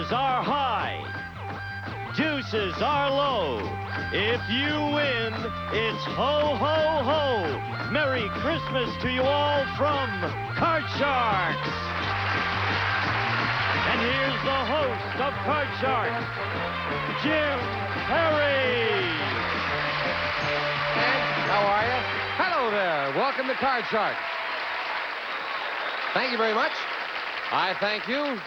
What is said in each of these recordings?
Aces are high. Deuces are low. If you win, it's ho, ho, ho. Merry Christmas to you all from Card Sharks. And here's the host of Card Sharks, Jim Perry. And how are you? Hello there. Welcome to Card Sharks. Thank you very much. I thank you.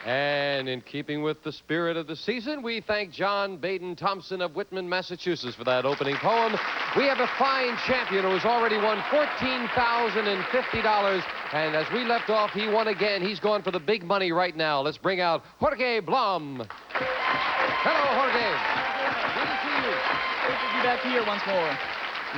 And in keeping with the spirit of the season, we thank John Baden Thompson of Whitman, Massachusetts for that opening poem. We have a fine champion who has already won $14,050. And as we left off, he won again. He's going for the big money right now. Let's bring out Jorge Blum. Hello, Jorge. Good to see you. Good to be back here once more.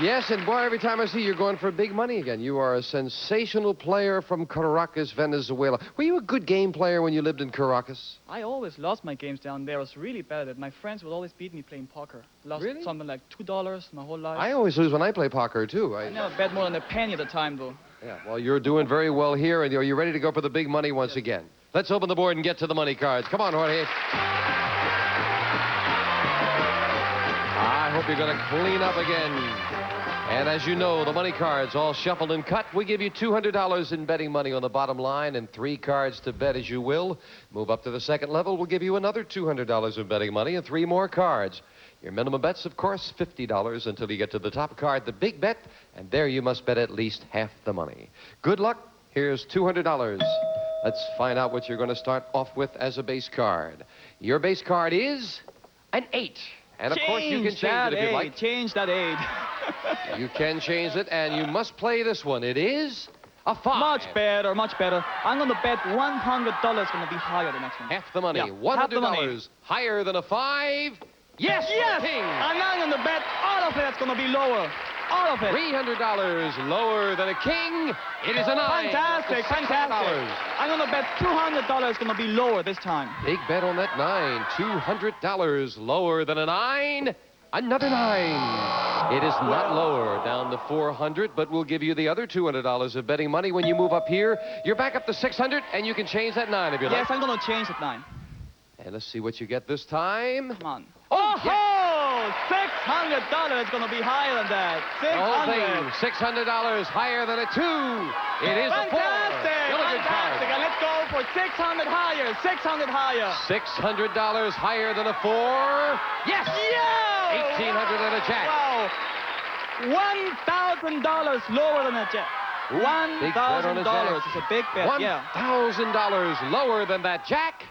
Yes, and boy, every time I see you, you're going for big money again. You are a sensational player from Caracas, Venezuela. Were you a good game player when you lived in Caracas? I always lost my games down there. I was really bad at it. My friends would always beat me playing poker. Lost Really? something like $2 my whole life. I always lose when I play poker, too. I never bet more than a penny at a time, though. Yeah, well, you're doing very well here, and are you ready to go for the big money once again? Let's open the board and get to the money cards. Come on, Jorge. I hope you're going to clean up again. And as you know, the money cards all shuffled and cut. We give you $200 in betting money on the bottom line and 3 cards to bet as you will. Move up to the second level, we'll give you another $200 in betting money and 3 more cards. Your minimum bet's, of course, $50 until you get to the top card, the big bet, and there you must bet at least half the money. Good luck. Here's $200. Let's find out what you're going to start off with as a base card. Your base card is an 8. And, of course, you can change it if you like. Change that 8. You can change it, and you must play this one. It is a 5. Much better, much better. I'm going to bet $100 going to be higher the next one. Half the money. Yeah, $100 half the money. Higher than a 5. Yes! Yes! King. And I'm going to bet all of it's going to be lower. All of it. $300 lower than a king. It is a 9. Fantastic, fantastic. I'm going to bet $200 going to be lower this time. Big bet on that 9. $200 lower than a 9. Another 9. It is not lower, down to $400, but we'll give you the other $200 of betting money when you move up here. You're back up to $600, and you can change that 9 if you like. Yes, I'm going to change that 9. And let's see what you get this time. Come on. Oh, yes. $600 is going to be higher than that. The whole thing, $600 higher than a 2. It is a 4. Fantastic, fantastic. And let's go for $600 higher, $600 higher. $600 higher than a 4. Yes! Yeah! $1,800 and a jack. Wow. $1,000 lower than a jack. $1,000 is a big bet, yeah. $1,000 lower than that jack.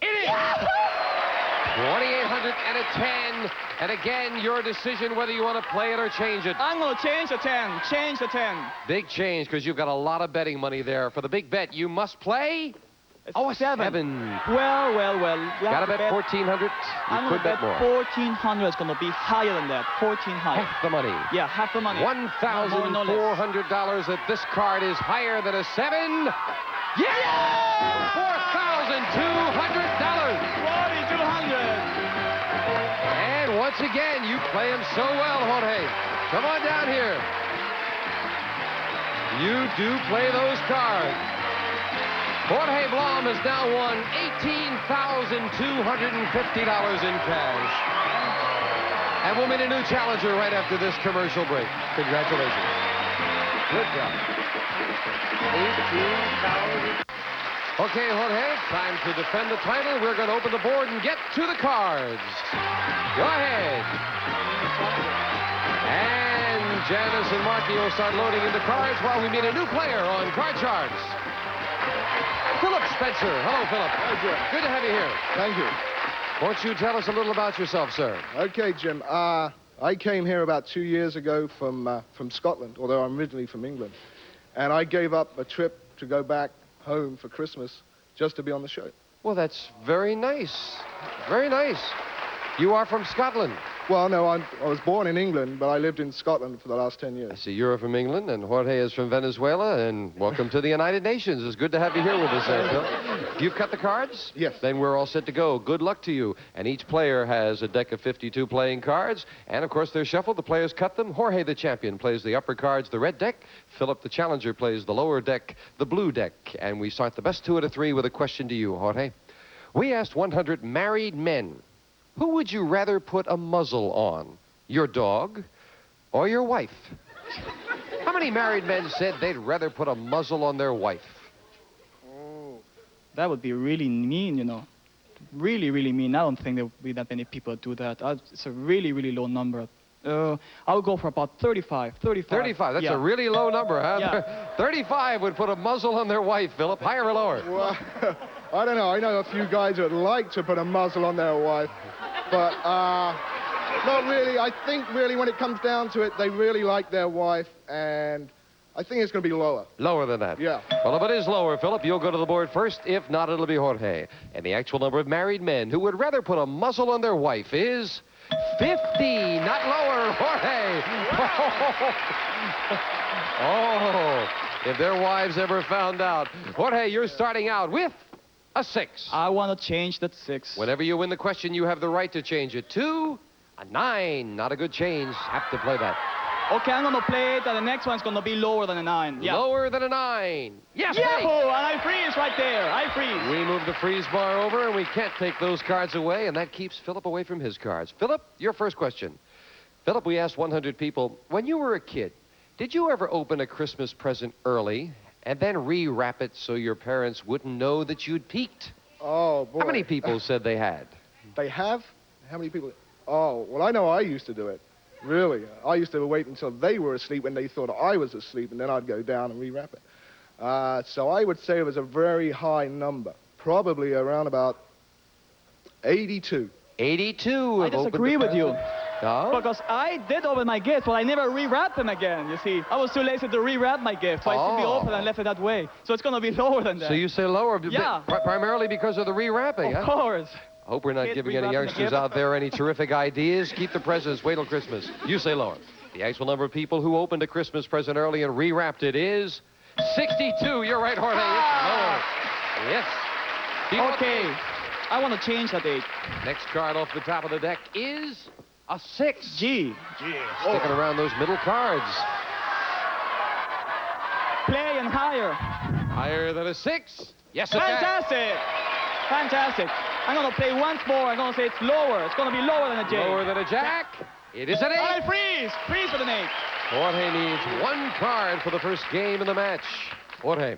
It is. $2,800 and a 10. And again, your decision whether you want to play it or change it. I'm going to change the 10. Change the 10. Big change, because you've got a lot of betting money there. For the big bet, you must play. A 7. Well. Got to bet $1,400. You could bet more. $1,400 is going to be higher than that. 14 higher. Half the money. Yeah, half the money. $1,400 that this card is higher than a 7. Yes! $4,200. $4,200. And once again, you play him so well, Jorge. Come on down here. You do play those cards. Jorge Blum has now won $18,250 in cash. And we'll meet a new challenger right after this commercial break. Congratulations. Good job. 18,000. Okay, Jorge, time to defend the title. We're going to open the board and get to the cards. Go ahead. And Janice and Marky will start loading in the cards while we meet a new player on Card Sharks. Phillip Spencer. Hello, Phillip. Hi, Jim. Good to have you here. Thank you. Won't you tell us a little about yourself, sir? Okay, Jim. I came here about 2 years ago from Scotland, although I'm originally from England. And I gave up a trip to go back home for Christmas just to be on the show. Well, that's very nice. Very nice. You are from Scotland. Well, no, I was born in England, but I lived in Scotland for the last 10 I years. see you're from England, and Jorge is from Venezuela, and welcome to the United Nations. It's good to have you here with us, Phil. You've cut the cards? Yes. Then we're all set to go. Good luck to you. And each player has a deck of 52 playing cards, and, of course, they're shuffled. The players cut them. Jorge, the champion, plays the upper cards, the red deck. Phillip, the challenger, plays the lower deck, the blue deck. And we start the best 2 out of 3 with a question to you, Jorge. We asked 100 married men, who would you rather put a muzzle on, your dog or your wife? How many married men said they'd rather put a muzzle on their wife? That would be really mean, you know. Really, really mean. I don't think there would be that many people that do that. It's a really, really low number. I'll go for about 35. 35, that's yeah. a really low number, huh? Yeah. 35 would put a muzzle on their wife, Phillip. Higher or lower? Well, I don't know. I know a few guys who would like to put a muzzle on their wife, but not really. I think really when it comes down to it, they really like their wife, and I think it's going to be lower. Lower than that? Yeah. Well, if it is lower, Phillip, you'll go to the board first. If not, it'll be Jorge. And the actual number of married men who would rather put a muzzle on their wife is 50. Not lower, Jorge. Oh, if their wives ever found out. Jorge, you're starting out with a 6. I want to change that 6. Whenever you win the question, you have the right to change it to a 9. Not a good change. Have to play that. Okay, I'm going to play it, and the next one's going to be lower than a 9. Yeah. Lower than a 9. Yes, Yahoo! mate. And I freeze right there. I freeze. We move the freeze bar over, and we can't take those cards away, and that keeps Phillip away from his cards. Phillip, your first question. Phillip, we asked 100 people, when you were a kid, did you ever open a Christmas present early and then rewrap it so your parents wouldn't know that you'd peeked? Oh, boy. How many people said they had? They have? How many people? Oh, well, I know I used to do it. Really. I used to wait until they were asleep when they thought I was asleep, and then I'd go down and rewrap it. So I would say it was a very high number. Probably around about 82. 82. I disagree with you. No? Because I did open my gift, but I never rewrapped them again, you see. I was too lazy to rewrap my gift, so I simply opened and left it that way. So it's going to be lower than that. So you say lower, Yeah. primarily because of the rewrapping, Of huh? course. Hope we're not Kids giving any rewrapping the youngsters gift. out there any terrific ideas. Keep the presents. Wait till Christmas. You say lower. The actual number of people who opened a Christmas present early and rewrapped it is 62. You're right, Jorge. It's lower. Yes. Okay. I want to change that 8. Next card off the top of the deck is a 6. G. Sticking around those middle cards. Play and higher. Higher than a 6. Yes, it can. Fantastic. Fantastic. I'm going to play once more. I'm going to say it's lower. It's going to be lower than a J. Lower than a jack. It is an 8. I freeze. Freeze with an 8. Jorge needs 1 card for the first game in the match. Jorge,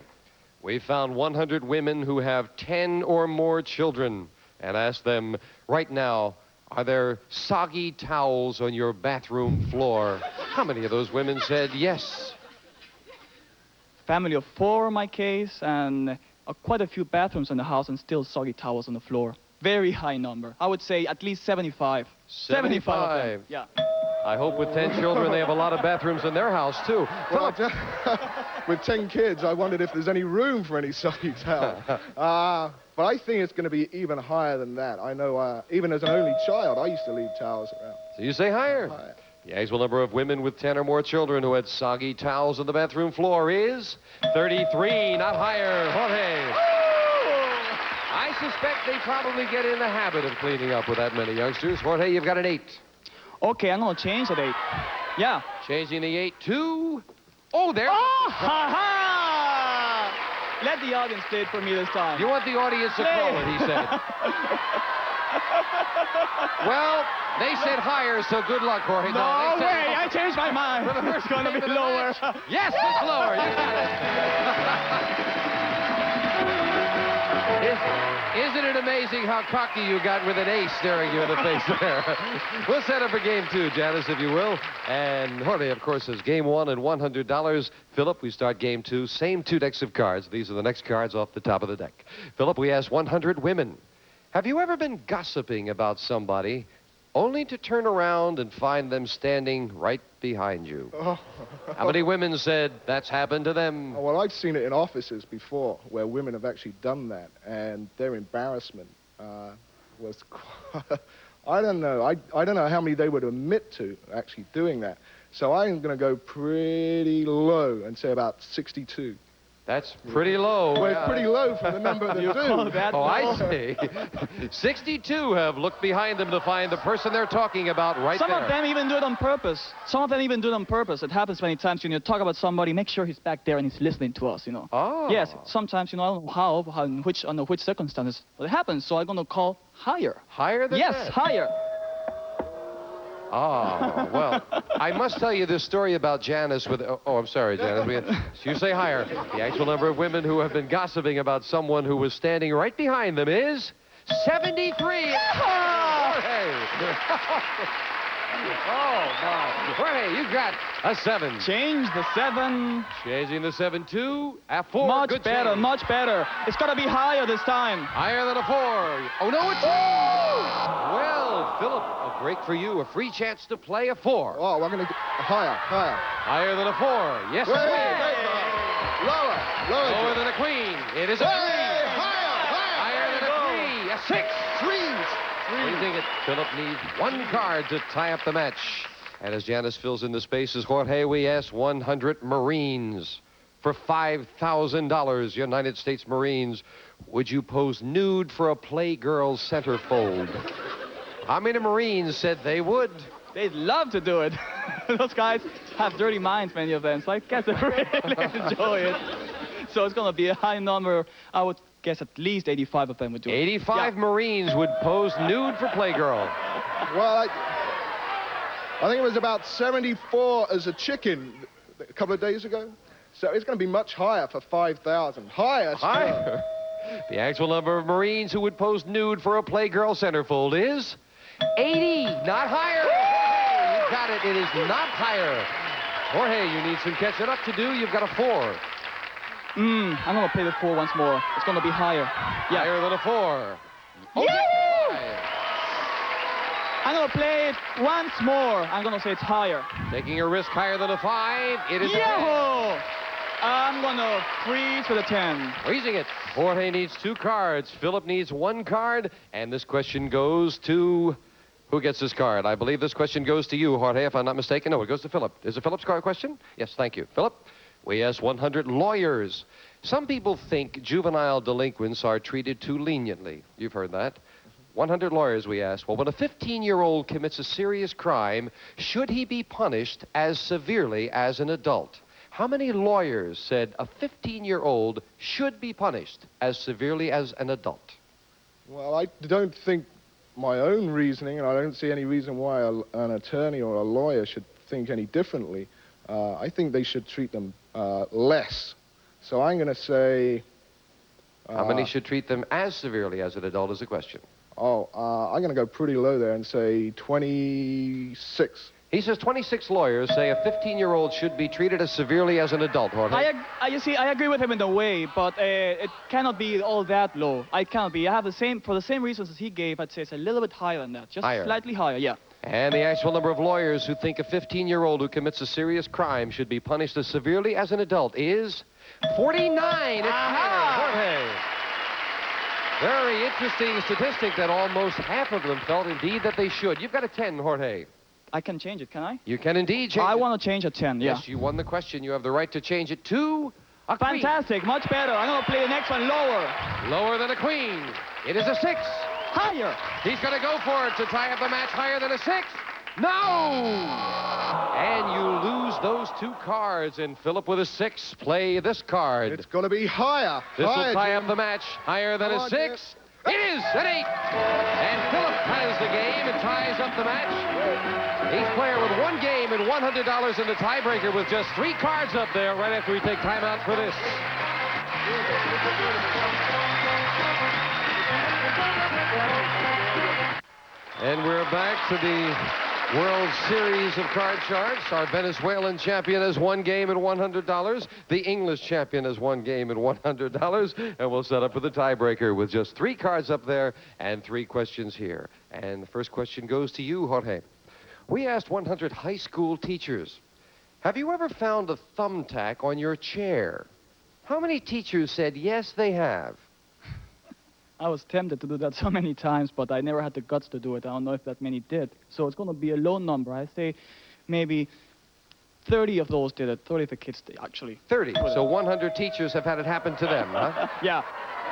we found 100 women who have 10 or more children and asked them right now, are there soggy towels on your bathroom floor? How many of those women said yes? Family of 4 in my case, and quite a few bathrooms in the house and still soggy towels on the floor. Very high number. I would say at least 75. 75 of them. Yeah. I hope with 10 children they have a lot of bathrooms in their house, too. Well, with 10 kids, I wondered if there's any room for any soggy towel. But I think it's going to be even higher than that. I know, even as an only child, I used to leave towels around. So you say higher? Higher. The actual number of women with 10 or more children who had soggy towels on the bathroom floor is 33, not higher. Jorge. I suspect they probably get in the habit of cleaning up with that many youngsters. Jorge, you've got an 8. Okay, I'm going to change that 8. Yeah. Changing the 8 to... Oh, there. Oh, ha-ha! Let the audience play it for me this time. You want the audience to call it, he said. Well, they said higher, so good luck, Jorge. No they said way! I changed my mind. For the first It's going to game be of the lower. match. Yes, it's lower. You got it. Isn't it amazing how cocky you got with an ace staring you in the face there? We'll set up for game 2, Janice, if you will. And Jorge, of course, is game 1 and $100. Phillip, we start game 2. Same 2 decks of cards. These are the next cards off the top of the deck. Phillip, we asked 100 women. Have you ever been gossiping about somebody only to turn around and find them standing right behind you? Oh. How many women said that's happened to them? Well, I've seen it in offices before where women have actually done that, and their embarrassment was quite, I don't know. I don't know how many they would admit to actually doing that. So I'm going to go pretty low and say about 62. That's pretty low. Well, yeah. it's pretty low for the number that You call do. that Oh, I low? see. 62 have looked behind them to find the person they're talking about right Some there. of them even do it on purpose. Some of them even do it on purpose. It happens many times when you talk about somebody, make sure he's back there and he's listening to us, you know. Oh. Yes, sometimes, you know, I don't know how under which circumstances, but it happens, so I'm going to call higher. Higher than Yes, that? higher. Oh, well, I must tell you this story about Janice with... Oh, I'm sorry, Janice. You say higher. The actual number of women who have been gossiping about someone who was standing right behind them is 73. Jorge! Oh, my. Jorge, you got a 7. Change the 7. Changing the 7 to a 4. Much Good better, change. much better. It's got to be higher this time. Higher than a 4. Oh, no, it's... Well, Philip, a break for you. A free chance to play a 4. Oh, we're going to higher, higher. Higher than a 4. Yes, Wait, a wait, queen. lower. Lower than a queen. It is a 3. Hey, higher. Higher than a 3. A 6. Threes. Raising it. Philip needs 1 card to tie up the match. And as Janice fills in the spaces, Jorge, we ask 100 Marines. For $5,000, United States Marines, would you pose nude for a Playgirl centerfold? How many Marines said they would? They'd love to do it. Those guys have dirty minds, many of them, so I guess they really enjoy it. So it's going to be a high number. I would guess at least 85 of them would do it. 85 Marines would pose nude for Playgirl. Well, I think it was about 74 as a chicken a couple of days ago. So it's going to be much higher for 5,000. Higher. still. Higher. The actual number of Marines who would pose nude for a Playgirl centerfold is 80, not higher. Jorge, you got it. It is not higher. Jorge, you need some catching up to do. You've got a 4. I'm going to play the 4 once more. It's going to be higher. Yeah. Higher than a 4. Oh, Yay! yes, I'm going to play it once more. I'm going to say it's higher. taking a risk higher than a 5. It is a 10. Yahoo! I'm going to freeze for the 10. Raising it. Jorge needs 2 cards. Philip needs 1 card. And this question goes to... Who gets this card? I believe this question goes to you, Jorge, if I'm not mistaken. No, it goes to Philip. Is it Philip's card question? Yes, thank you. Philip, we asked 100 lawyers. Some people think juvenile delinquents are treated too leniently. You've heard that. 100 lawyers, we asked. Well, when a 15-year-old commits a serious crime, should he be punished as severely as an adult? How many lawyers said a 15-year-old should be punished as severely as an adult? Well, I don't think my own reasoning, and I don't see any reason why an attorney or a lawyer should think any differently. I think they should treat them less. So I'm going to say... How many should treat them as severely as an adult is the question. I'm going to go pretty low there and say 26. He says 26 lawyers say a 15-year-old should be treated as severely as an adult, Jorge. You see, I agree with him in a way, but it cannot be all that low. I cannot be. I have the same, for the same reasons as he gave, I'd say it's a little bit higher than that. Just Higher. slightly higher, yeah. And the actual number of lawyers who think a 15-year-old who commits a serious crime should be punished as severely as an adult is 49. It's higher, Jorge. Very interesting statistic that almost half of them felt indeed that they should. You've got a 10, Jorge. I can change it, can I? You can indeed change I it. want to change a 10, yeah. Yes, you won the question. You have the right to change it to a queen. Fantastic, much better. I'm going to play the next one lower. Lower than a queen. It is a 6. Higher. He's going to go for it to tie up the match higher than a 6. No! And you lose those 2 cards. And Philip with a 6, play this card. It's going to be higher. This will Higher, tie Jim. up the match higher than Come a on, 6. It is an 8. And Philip ties the game and ties up the match. Each player with 1 game and $100 in the tiebreaker with just 3 cards up there right after we take time out for this. And we're back to the World Series of Card Sharks. Our Venezuelan champion has 1 game and $100. The English champion has 1 game and $100. And we'll set up for the tiebreaker with just 3 cards up there and 3 questions here. And the first question goes to you, Jorge. We asked 100 high school teachers, have you ever found a thumbtack on your chair? How many teachers said yes, they have? I was tempted to do that so many times, but I never had the guts to do it. I don't know if that many did. So it's going to be a low number. I say maybe 30 of those did it. 30 of the kids did, actually. 30. So 100 teachers have had it happen to them, huh? Yeah.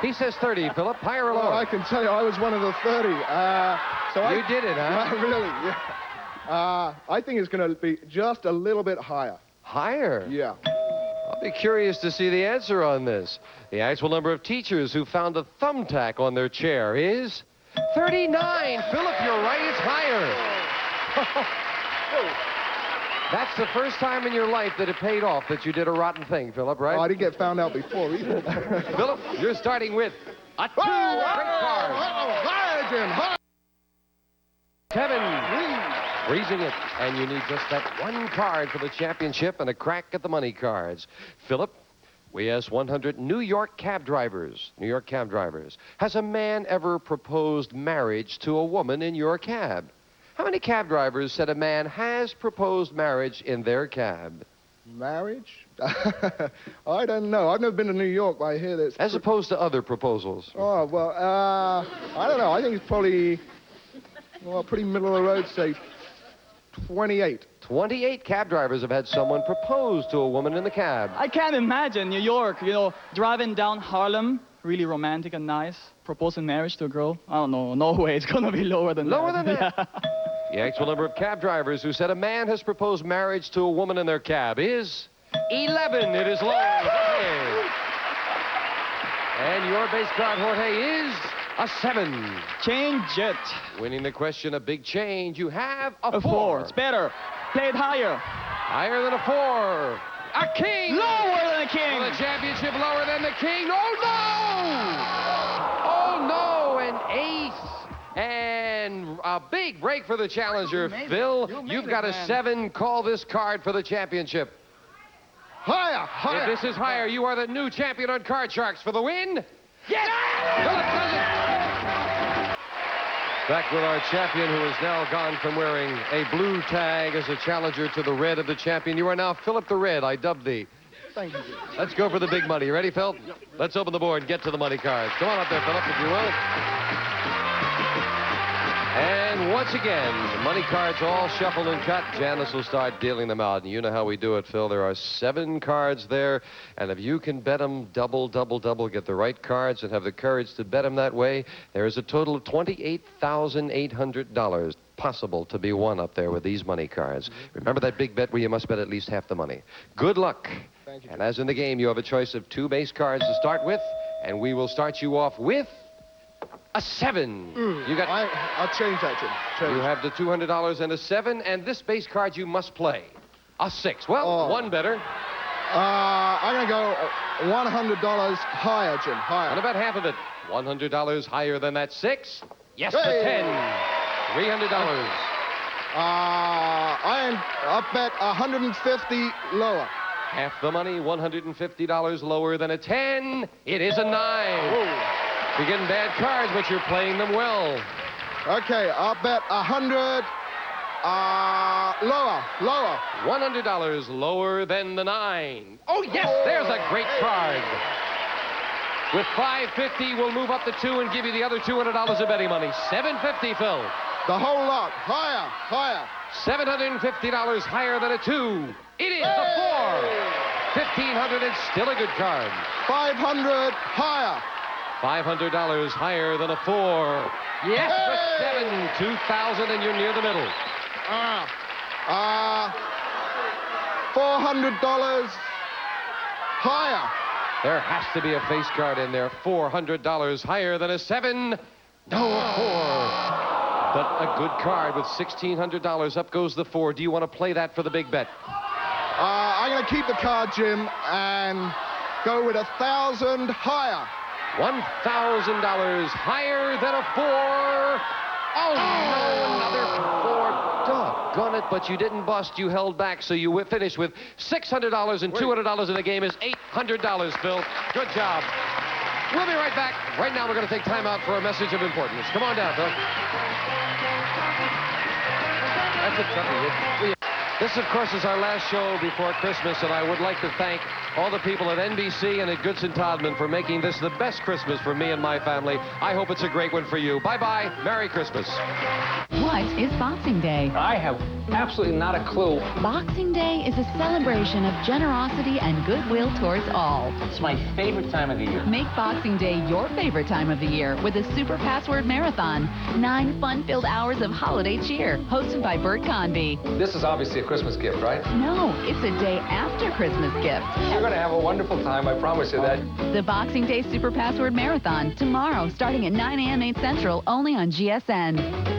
He says 30, Philip. Higher or lower? Well, I can tell you, I was one of the 30. You did it, huh? Really, yeah. I think it's going to be just a little bit higher. Higher? Yeah. I'll be curious to see the answer on this. The actual number of teachers who found a thumbtack on their chair is 39. Philip, you're right. It's higher. That's the first time in your life that it paid off that you did a rotten thing, Philip, right? Oh, I didn't get found out before either. Philip, you're starting with a 2. Great card. Higher, Jim. Higher. 7. Freezing it. And you need just that one card for the championship and a crack at the money cards. Philip, we asked 100 New York cab drivers. New York cab drivers. Has a man ever proposed marriage to a woman in your cab? How many cab drivers said a man has proposed marriage in their cab? Marriage? I don't know. I've never been to New York, but I hear this. As opposed to other proposals. Oh, well, I don't know. I think it's probably, well, pretty middle of the road, say 28. 28 cab drivers have had someone propose to a woman in the cab. I can't imagine New York, driving down Harlem, really romantic and nice, proposing marriage to a girl. I don't know. No way. It's going to be lower than that. Lower than that? Yeah. The actual number of cab drivers who said a man has proposed marriage to a woman in their cab is 11. It is low. Jorge. And your base card, Jorge, is a 7. Change it. Winning the question, a big change. You have a 4. 4. It's better. Play it higher. Higher than a 4. A king. Lower than a king. For the championship, lower than the king. Oh, no! Oh, no, an ace. And a big break for the challenger, Phil. You've got a 7. Call this card for the championship. Higher, higher. If this is higher, you are the new champion on Card Sharks for the win. Yes! Philip does it. Back with our champion, who has now gone from wearing a blue tag as a challenger to the red of the champion. You are now Philip the Red. I dubbed thee. Thank you. Let's go for the big money. You ready, Phil? Yep. Let's open the board and get to the money cards. Come on up there, Philip, if you will. And once again, the money cards all shuffled and cut. Janice will start dealing them out. And you know how we do it, Phil. There are 7 cards there. And if you can bet them double, get the right cards and have the courage to bet them that way, there is a total of $28,800 possible to be won up there with these money cards. Remember that big bet where you must bet at least half the money. Good luck. Thank you. And as in the game, you have a choice of 2 base cards to start with. And we will start you off with a 7. You got. I'll change that, Jim. Change. You have the $200 and a 7, and this base card you must play. A 6. Well, one better. I'm going to go $100 higher, Jim. Higher. And about half of it. $100 higher than that 6. Yes, Hey! the 10. $300. I'll bet 150 lower. Half the money, $150 lower than a 10. It is a 9. Whoa. You're getting bad cards, but you're playing them well. Okay, I'll bet 100 lower. $100 lower than the 9. Oh, yes, there's a great card. With $550, we'll move up to 2 and give you the other $200 of betting money. $750, Phil. The whole lot. Higher. $750 higher than a 2. It is a 4. $1,500 and still a good card. 500 higher. $500 higher than a 4. Yes, the 7. $2,000 and you're near the middle. $400 higher. There has to be a face card in there. $400 higher than a 7. No, a 4. But a good card with $1,600. Up goes the 4. Do you want to play that for the big bet? I'm going to keep the card, Jim, and go with 1,000 higher. $1,000 higher than a 4. Oh, no, another 4. Doggone it, but you didn't bust. You held back, so you finished with $600 and $200 in the game is $800, Phil. Good job. We'll be right back. Right now, we're going to take time out for a message of importance. Come on down, Phil. That's it, Chucky. This, of course, is our last show before Christmas, and I would like to thank all the people at NBC and at Goodson Todman for making this the best Christmas for me and my family. I hope it's a great one for you. Bye-bye. Merry Christmas. What is Boxing Day? I have absolutely not a clue. Boxing Day is a celebration of generosity and goodwill towards all. It's my favorite time of the year. Make Boxing Day your favorite time of the year with a Super Password Marathon. 9 fun-filled hours of holiday cheer, hosted by Bert Convy. This is obviously a Christmas gift, right? No, it's a day after Christmas gift. You're going to have a wonderful time, I promise you that. The Boxing Day Super Password Marathon, tomorrow, starting at 9 a.m. 8 Central, only on GSN.